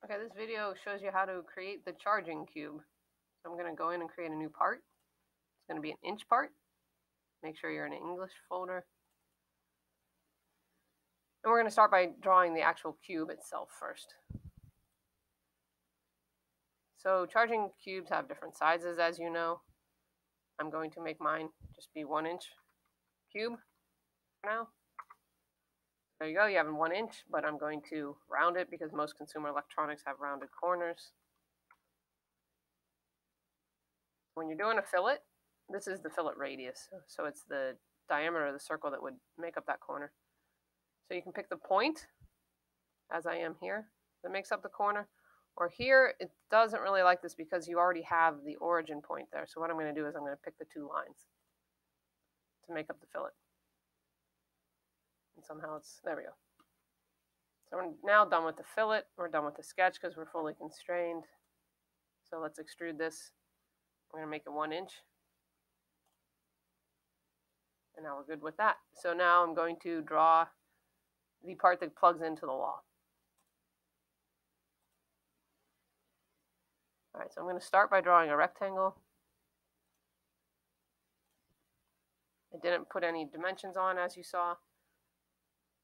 Okay, this video shows you how to create the charging cube. So I'm going to go in and create a new part. It's going to be an inch part. Make sure you're in an English folder. And we're going to start by drawing the actual cube itself first. So charging cubes have different sizes, as you know. I'm going to make mine just be 1 inch cube for now. There you go, you have a 1 inch, but I'm going to round it because most consumer electronics have rounded corners. When you're doing a fillet, this is the fillet radius. So it's the diameter of the circle that would make up that corner. So you can pick the point, as I am here, that makes up the corner. Or here, it doesn't really like this because you already have the origin point there. So what I'm going to do is I'm going to pick the 2 lines to make up the fillet. And somehow it's, there we go. So we're now done with the fillet. We're done with the sketch because we're fully constrained. So let's extrude this. We're going to make it 1 inch. And now we're good with that. So now I'm going to draw the part that plugs into the wall. All right, so I'm going to start by drawing a rectangle. I didn't put any dimensions on, as you saw.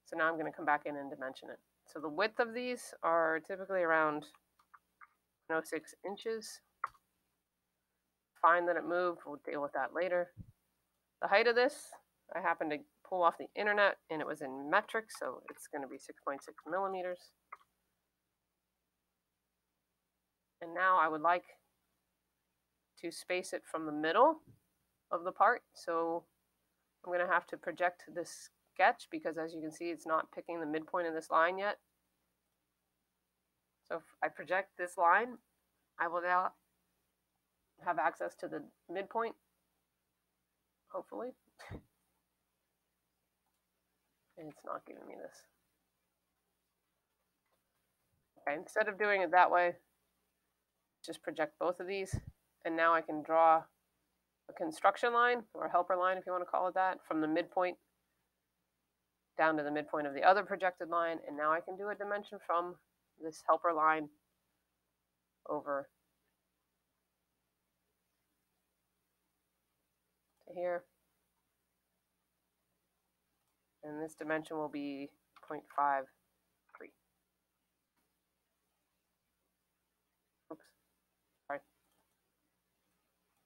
So now I'm going to come back in and dimension it. So the width of these are typically around 0.06 inches. Fine that it moved. We'll deal with that later. The height of this, I happened to pull off the internet, and it was in metric, so it's going to be 6.6 millimeters. And now I would like to space it from the middle of the part. So I'm going to have to project this sketch because, as you can see, it's not picking the midpoint of this line yet. So if I project this line, I will now have access to the midpoint, hopefully. And it's not giving me this. Okay, instead of doing it that way, just project both of these, and now I can draw a construction line, or a helper line if you want to call it that, from the midpoint down to the midpoint of the other projected line, and now I can do a dimension from this helper line over to here. And this dimension will be 0.53. Oops, sorry.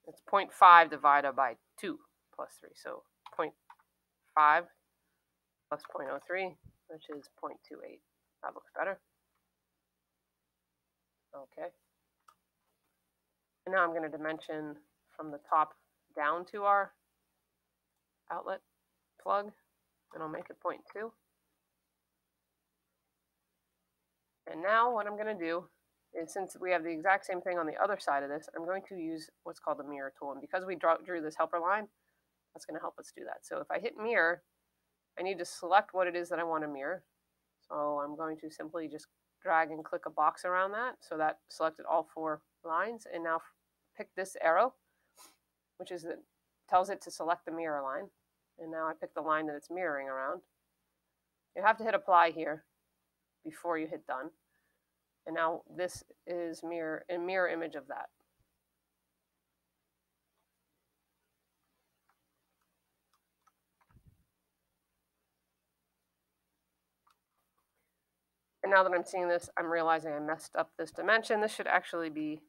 It's 0.5 divided by 2 plus 3. So 0.5 plus 0.03, which is 0.28. That looks better. Okay. And now I'm going to dimension from the top down to our outlet plug, and I'll make it 0.2. And now what I'm going to do is, since we have the exact same thing on the other side of this, I'm going to use what's called the mirror tool. And because we drew this helper line, that's going to help us do that. So if I hit mirror, I need to select what it is that I want to mirror. So I'm going to simply just drag and click a box around that. So that selected all 4 lines. And now pick this arrow, which is tells it to select the mirror line. And now I pick the line that it's mirroring around. You have to hit apply here before you hit done. And now this is a mirror image of that. And now that I'm seeing this, I'm realizing I messed up this dimension. This should actually be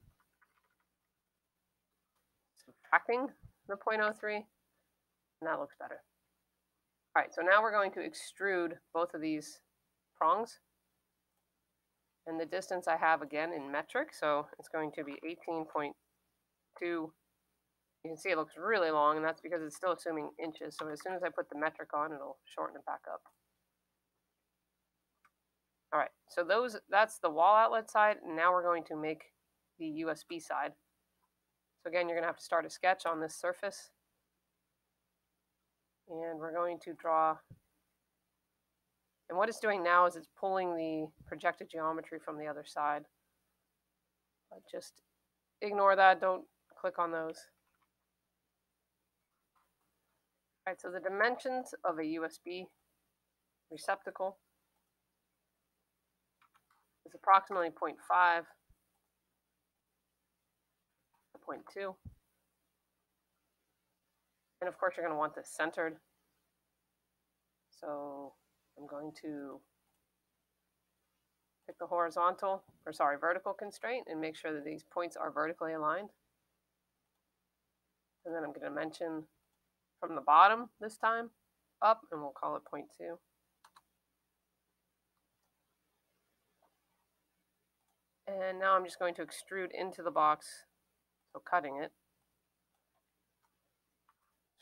subtracting the 0.03, and that looks better. All right, so now we're going to extrude both of these prongs. And the distance I have, again, in metric, so it's going to be 18.2. You can see it looks really long, and that's because it's still assuming inches. So as soon as I put the metric on, it'll shorten it back up. All right, so that's the wall outlet side, and now we're going to make the USB side. So again, you're going to have to start a sketch on this surface. And we're going to draw, and what it's doing now is it's pulling the projected geometry from the other side. But just ignore that, don't click on those. All right, so the dimensions of a USB receptacle. is approximately 0.5 to 0.2. And of course, you're going to want this centered. So I'm going to pick the vertical constraint and make sure that these points are vertically aligned. And then I'm going to mention from the bottom this time up, and we'll call it 0.2. And now I'm just going to extrude into the box, so cutting it.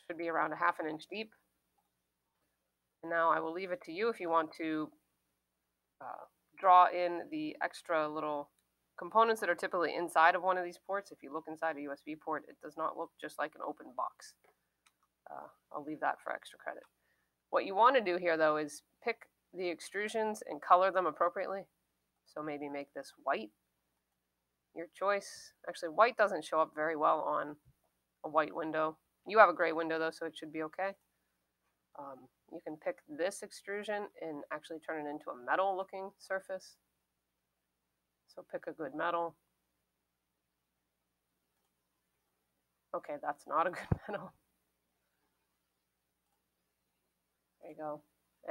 Should be around a ½ inch deep. And now I will leave it to you if you want to draw in the extra little components that are typically inside of one of these ports. If you look inside a USB port, it does not look just like an open box. I'll leave that for extra credit. What you want to do here, though, is pick the extrusions and color them appropriately. So maybe make this white. Your choice. Actually, white doesn't show up very well on a white window. You have a gray window, though, so it should be okay. You can pick this extrusion and actually turn it into a metal-looking surface. So pick a good metal. Okay, that's not a good metal. There you go.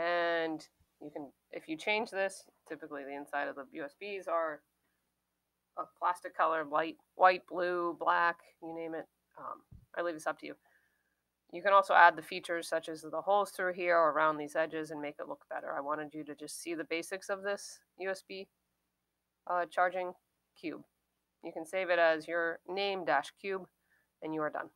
And you can, if you change this, typically the inside of the USBs are a plastic color, white, blue, black, you name it. I leave this up to you. You can also add the features such as the holes through here or around these edges and make it look better. I wanted you to just see the basics of this USB charging cube. You can save it as your name-cube and you are done.